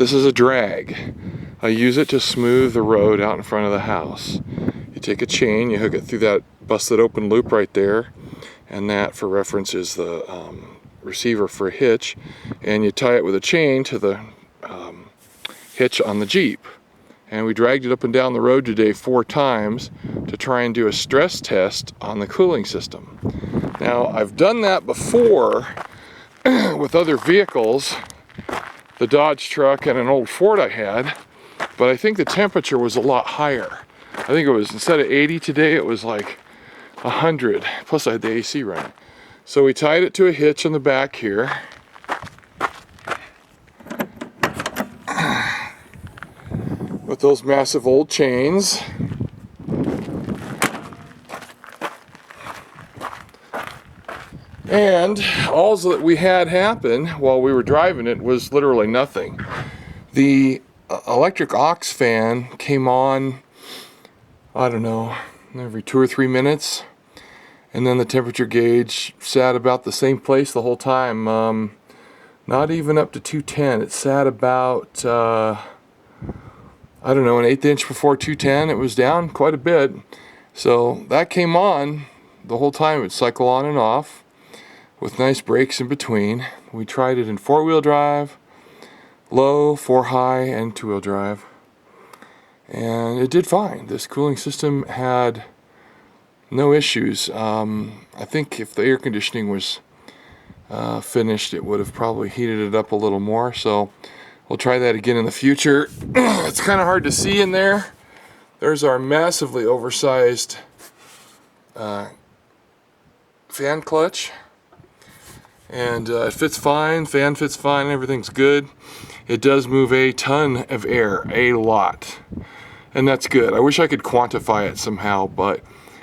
This is a drag. I use it to smooth the road out in front of the house. You take a chain, you hook it through that busted open loop right there, and that, for reference, is the receiver for a hitch, and you tie it with a chain to the hitch on the Jeep. And we dragged it up and down the road today 4 times to try and do a stress test on the cooling system. Now, I've done that before with other vehicles, the Dodge truck and an old Ford I had, but I think the temperature was a lot higher. I think it was, instead of 80 today, it was like 100, plus I had the AC running. So we tied it to a hitch on the back here. With those massive old chains. And all that we had happen while we were driving it was literally nothing. The electric aux fan came on, I don't know, every 2 or 3 minutes. And then the temperature gauge sat about the same place the whole time. Not even up to 210. It sat about, I don't know, an 1/8 inch before 210. It was down quite a bit. So that came on the whole time. It would cycle on and off with nice breaks in between. We tried it in 4-wheel drive, low, 4-high, and 2-wheel drive. And it did fine. This cooling system had no issues. I think if the air conditioning was finished, it would have probably heated it up a little more. So we'll try that again in the future. It's kind of hard to see in there. There's our massively oversized fan clutch. And it fits fine, fan fits fine, everything's good. It does move a ton of air, a lot. And that's good. I wish I could quantify it somehow, but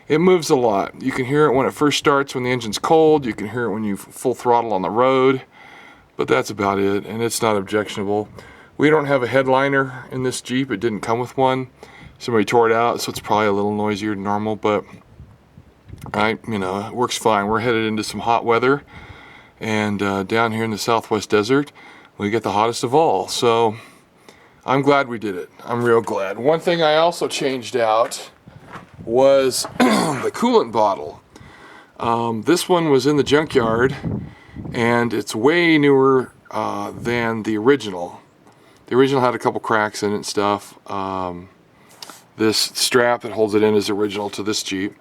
it moves a lot. You can hear it when it first starts, when the engine's cold. You can hear it when you full throttle on the road. But that's about it, and it's not objectionable. We don't have a headliner in this Jeep. It didn't come with one. Somebody tore it out, so it's probably a little noisier than normal, but it works fine. We're headed into some hot weather, and down here in the Southwest desert, we get the hottest of all. So I'm glad we did it. I'm real glad. One thing I also changed out was the coolant bottle. This one was in the junkyard, and it's way newer than the original. The original had a couple cracks in it and stuff. This strap that holds it in is original to this Jeep.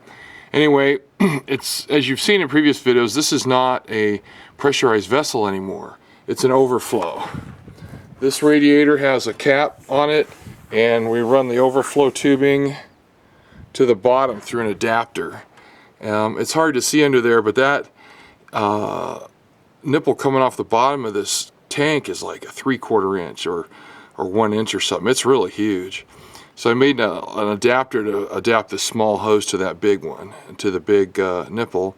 Anyway, it's, as you've seen in previous videos, this is not a pressurized vessel anymore. It's an overflow. This radiator has a cap on it, and we run the overflow tubing to the bottom through an adapter. It's hard to see under there, but that nipple coming off the bottom of this tank is like a 3/4 inch or 1 inch or something. It's really huge. So I made an adapter to adapt this small hose to that big one, to the big nipple.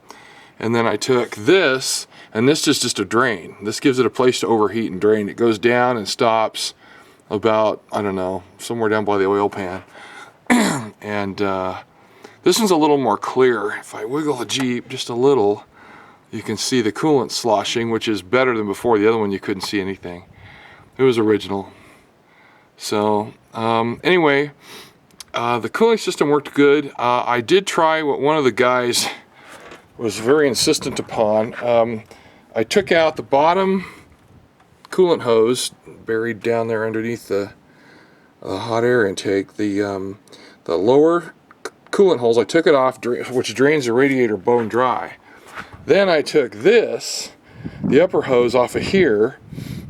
And then I took this, and this is just a drain. This gives it a place to overheat and drain. It goes down and stops about, I don't know, somewhere down by the oil pan. And this one's a little more clear. If I wiggle the Jeep just a little, you can see the coolant sloshing, which is better than before. The other one you couldn't see anything. It was original. So anyway, the cooling system worked good. I did try what one of the guys was very insistent upon. I took out the bottom coolant hose buried down there underneath the hot air intake. The lower coolant holes, I took it off, which drains the radiator bone dry. Then I took this, the upper hose, off of here,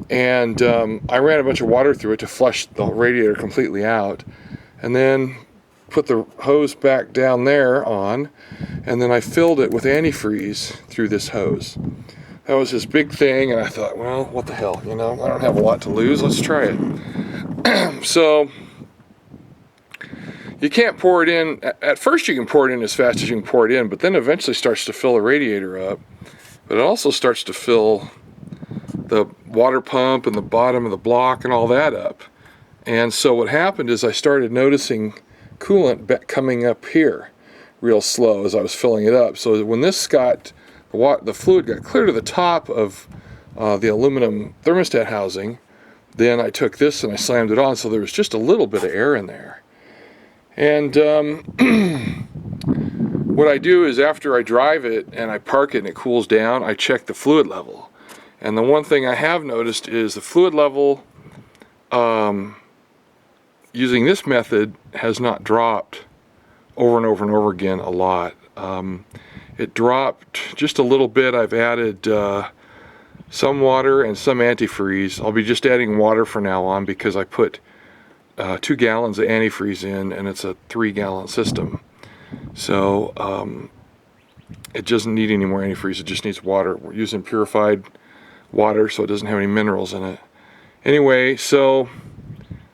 and I ran a bunch of water through it to flush the radiator completely out, and then put the hose back down there on, and then I filled it with antifreeze through this hose. That was this big thing, and I thought, well, what the hell, I don't have a lot to lose, let's try it. So you can't pour it in. At first you can pour it in as fast as you can pour it in, but then eventually starts to fill the radiator up. But it also starts to fill the water pump and the bottom of the block and all that up. And so what happened is I started noticing coolant coming up here real slow as I was filling it up. So when this got, the fluid got clear to the top of the aluminum thermostat housing, Then I took this and I slammed it on, so there was just a little bit of air in there. And what I do is after I drive it and I park it and it cools down, I check the fluid level. And the one thing I have noticed is the fluid level using this method has not dropped over and over and over again a lot. It dropped just a little bit. I've added some water and some antifreeze. I'll be just adding water from now on because I put 2 gallons of antifreeze in, and it's a 3-gallon system. So it doesn't need any more antifreeze, it just needs water. We're using purified water, so it doesn't have any minerals in it. Anyway, so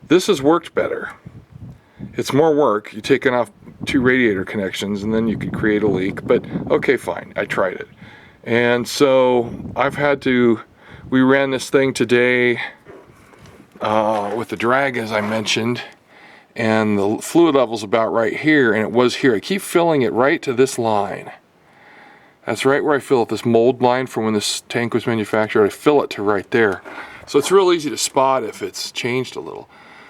this has worked better. It's more work. You're taking off 2 radiator connections and then you could create a leak, but okay, fine, I tried it. And so we ran this thing today with the drag, as I mentioned, and the fluid level's about right here, and it was here. I keep filling it right to this line. That's right where I fill it, this mold line from when this tank was manufactured. I fill it to right there. So it's real easy to spot if it's changed a little.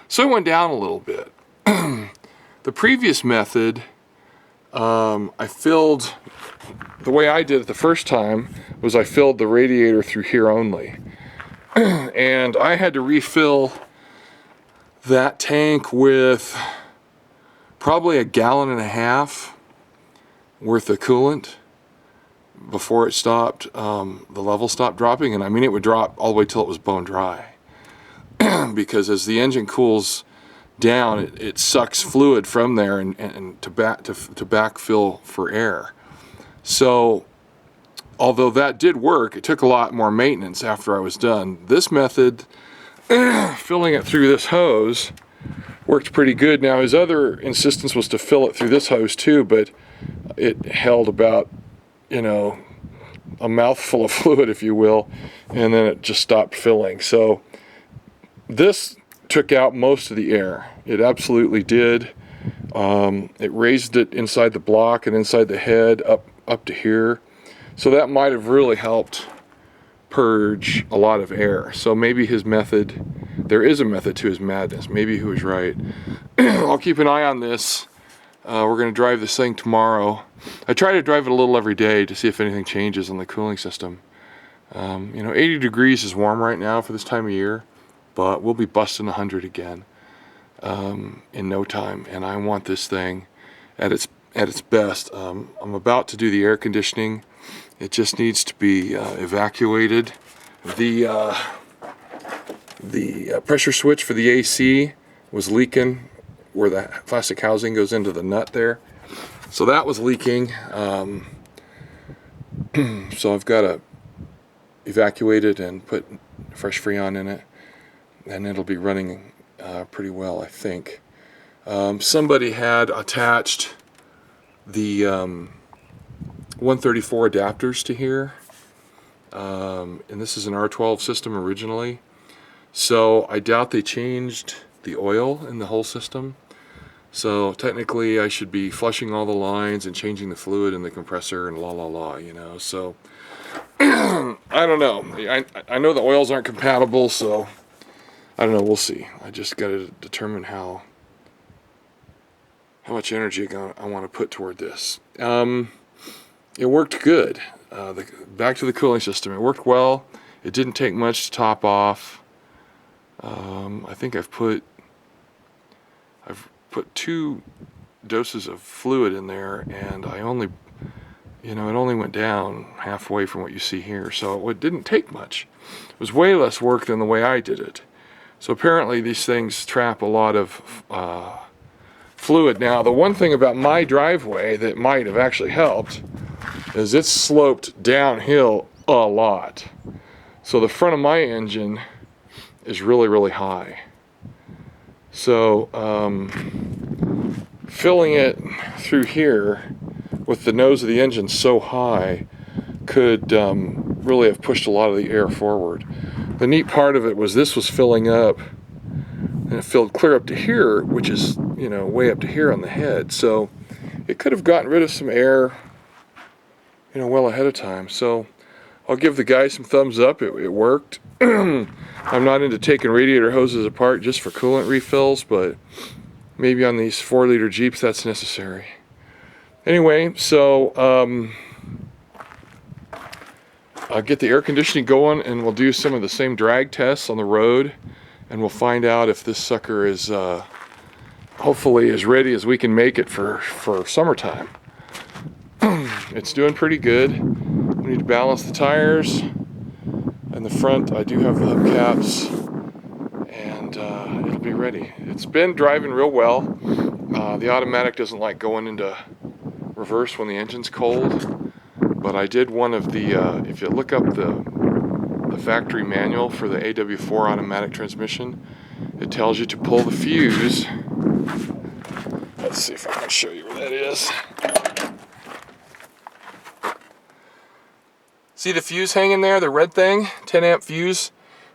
So it went down a little bit. The previous method, I filled, the way I did it the first time was I filled the radiator through here only. And I had to refill that tank with probably 1.5 gallons worth of coolant before it stopped, the level stopped dropping. And I mean, it would drop all the way till it was bone dry. Because as the engine cools down, it sucks fluid from there and to backfill for air. So although that did work, it took a lot more maintenance after I was done. This method, filling it through this hose, worked pretty good. Now his other insistence was to fill it through this hose too, but it held about, you know, a mouthful of fluid, if you will, and then it just stopped filling. So this took out most of the air. It absolutely did. It raised it inside the block and inside the head up to here. So that might have really helped purge a lot of air. So maybe his method, there is a method to his madness. Maybe he was right. I'll keep an eye on this. We're going to drive this thing tomorrow. I try to drive it a little every day to see if anything changes on the cooling system. You know, 80 degrees is warm right now for this time of year, but we'll be busting 100 again in no time. And I want this thing at its best. I'm about to do the air conditioning. It just needs to be evacuated. The pressure switch for the AC was leaking where the plastic housing goes into the nut there. So that was leaking. So I've got to evacuate it and put fresh Freon in it, and it'll be running pretty well, I think. Somebody had attached the 134 adapters to here, and this is an R12 system originally, so I doubt they changed the oil in the whole system. So technically I should be flushing all the lines and changing the fluid in the compressor and you know. So I don't know. I know the oils aren't compatible, so I don't know, we'll see. I just got to determine how much energy I want to put toward this. It worked good. Back to the cooling system. It worked well. It didn't take much to top off. I think I've put 2 doses of fluid in there, and I only, you know, it only went down halfway from what you see here. So it didn't take much. It was way less work than the way I did it. So apparently these things trap a lot of fluid. Now, the one thing about my driveway that might have actually helped is it's sloped downhill a lot. So the front of my engine is really, really high. So filling it through here with the nose of the engine so high could really have pushed a lot of the air forward. The neat part of it was this was filling up, and it filled clear up to here, which is, you know, way up to here on the head. So it could have gotten rid of some air, you know, well ahead of time. So I'll give the guy some thumbs up. It worked. I'm not into taking radiator hoses apart just for coolant refills, but maybe on these 4-liter Jeeps that's necessary. Anyway, so I'll get the air conditioning going and we'll do some of the same drag tests on the road, and we'll find out if this sucker is hopefully as ready as we can make it for summertime. It's doing pretty good. We need to balance the tires. In the front, I do have the hubcaps, and it'll be ready. It's been driving real well. The automatic doesn't like going into reverse when the engine's cold, but I did one of the, if you look up the factory manual for the AW4 automatic transmission, it tells you to pull the fuse. Let's see if I can show you where that is. See the fuse hanging there, the red thing, 10 amp fuse?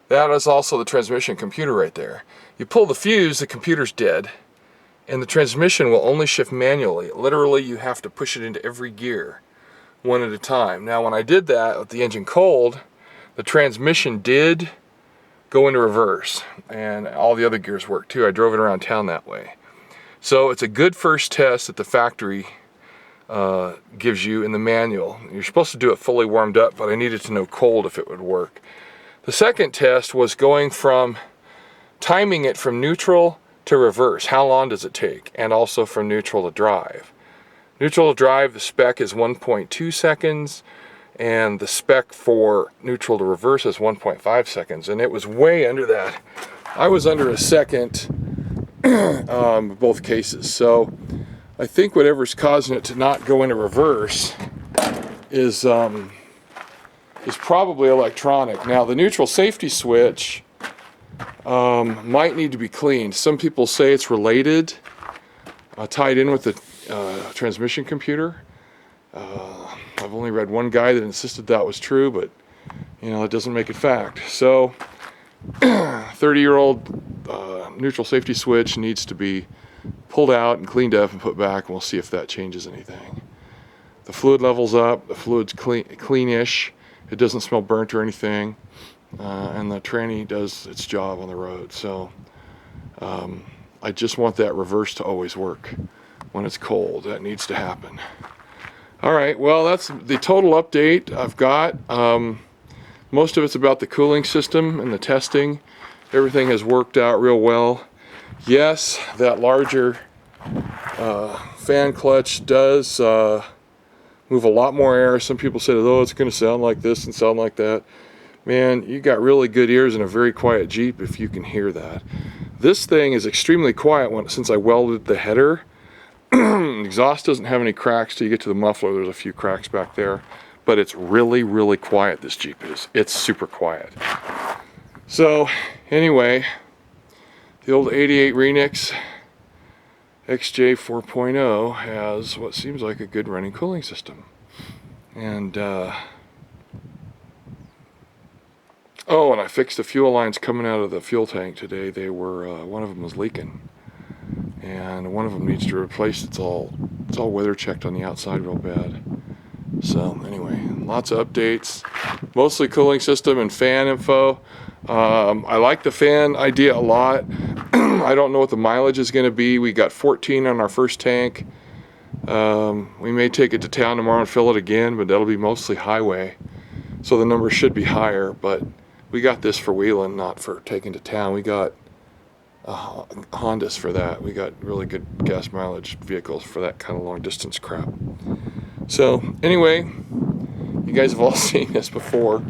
That is also the transmission computer right there. You pull the fuse, the computer's dead, and the transmission will only shift manually. Literally, you have to push it into every gear, one at a time. Now, when I did that with the engine cold, the transmission did go into reverse, and all the other gears worked too. I drove it around town that way. So it's a good first test that the factory gives you in the manual. You're supposed to do it fully warmed up, but I needed to know cold if it would work. The second test was going from timing it from neutral to reverse. How long does it take? And also from neutral to drive. Neutral to drive, the spec is 1.2 seconds, and the spec for neutral to reverse is 1.5 seconds, and it was way under that. I was under a second both cases. So I think whatever's causing it to not go into reverse is probably electronic. Now, the neutral safety switch might need to be cleaned. Some people say it's related, tied in with the transmission computer. I've only read one guy that insisted that was true, but you know, it doesn't make it fact. So 30-year-old neutral safety switch needs to be pulled out and cleaned up and put back, and we'll see if that changes anything. The fluid level's up, the fluid's cleanish, it doesn't smell burnt or anything, and the tranny does its job on the road. So I just want that reverse to always work when it's cold. That needs to happen. All right, well, that's the total update I've got. Most of it's about the cooling system and the testing. Everything has worked out real well. Yes, that larger fan clutch does move a lot more air. Some people said, oh, it's going to sound like this and sound like that. Man, you got really good ears in a very quiet Jeep if you can hear that. This thing is extremely quiet since I welded the header. Exhaust doesn't have any cracks till you get to the muffler. There's a few cracks back there, but it's really, really quiet, this Jeep is. It's super quiet. So anyway, the old 88 Renix XJ 4.0 has what seems like a good running cooling system. And oh, and I fixed the fuel lines coming out of the fuel tank today. They were one of them was leaking, and one of them needs to be replaced. It's all weather checked on the outside real bad. So anyway, lots of updates, mostly cooling system and fan info. I like the fan idea a lot. I don't know what the mileage is going to be. We got 14 on our first tank. We may take it to town tomorrow and fill it again, but that'll be mostly highway, so the number should be higher. But we got this for wheeling, not for taking to town. We got Hondas for that. We got really good gas mileage vehicles for that kind of long distance crap. So anyway, you guys have all seen this before.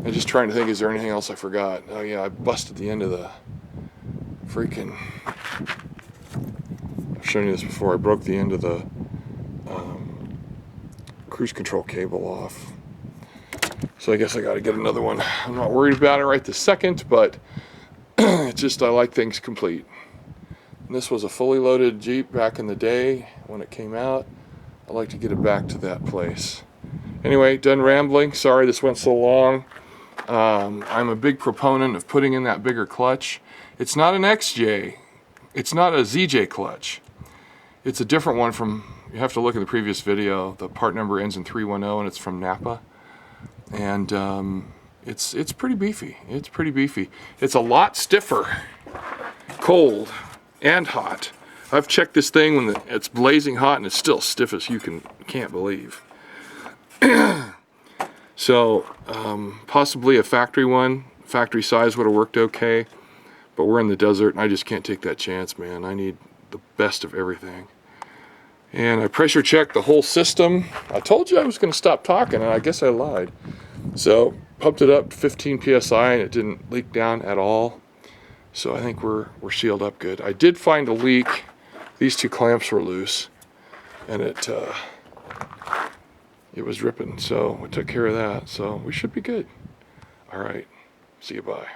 I'm just trying to think, is there anything else I forgot? Oh yeah, I busted the end of the freaking, I've shown you this before, I broke the end of the cruise control cable off. So I guess I got to get another one. I'm not worried about it right this second, but it's just I like things complete. And this was a fully loaded Jeep back in the day when it came out. I like to get it back to that place. Anyway, done rambling. Sorry this went so long. I'm a big proponent of putting in that bigger clutch. It's not an XJ. It's not a ZJ clutch. It's a different one from, you have to look at the previous video. The part number ends in 310 and it's from Napa. and it's pretty beefy. It's pretty beefy. It's a lot stiffer, cold and hot. I've checked this thing when it's blazing hot and it's still stiff as you can't believe. So possibly a factory one, factory size would have worked okay, but we're in the desert and I just can't take that chance, man. I need the best of everything. And I pressure checked the whole system. I told you I was going to stop talking, and I guess I lied. So pumped it up to 15 psi and it didn't leak down at all. So I think we're sealed up good. I did find a leak. These two clamps were loose, and it was ripping. So we took care of that. So we should be good. All right. See you. Bye.